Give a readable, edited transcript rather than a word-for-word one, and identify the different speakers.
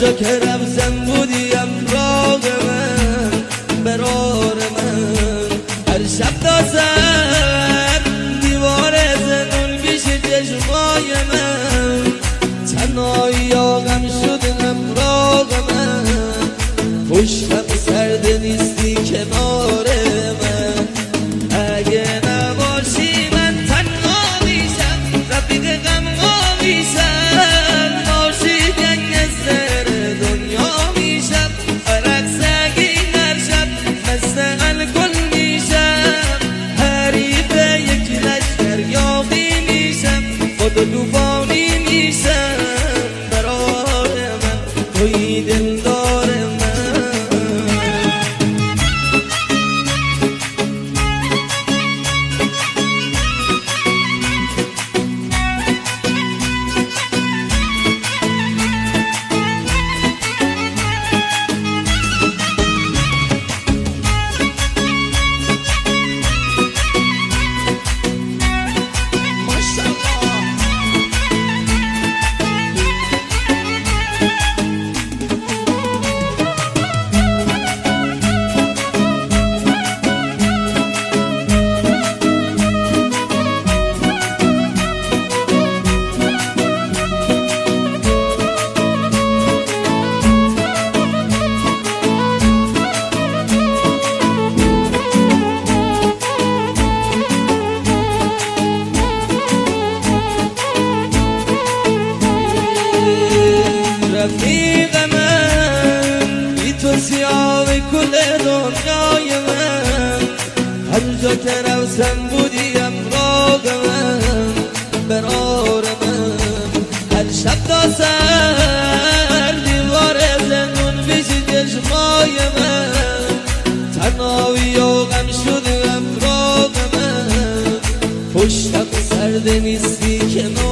Speaker 1: جا که رفتم بودی امراغ من برار من هر شب دازم دیوار زنون پیش چشمای من تنهایی آغم شد امراغ من پشتم سرد نیستی کنار من اگه نباشی من تنها میشم رفیق غم میشم باشی گنگستر دنیا میشم عرق سگین هر شب مست الکل میشم حریف یک لشکر یاقی میشم خود توفانی میشم برای من توی دلدار من رفیق من بی تو سیاه کل دنیای من هر جا که رفتم بودی امراغ من برار من هر شب تا سر دیوار زندون پیش چشمای من تنهایی و غم شد امراغ من پشتم سرد نیستی کنار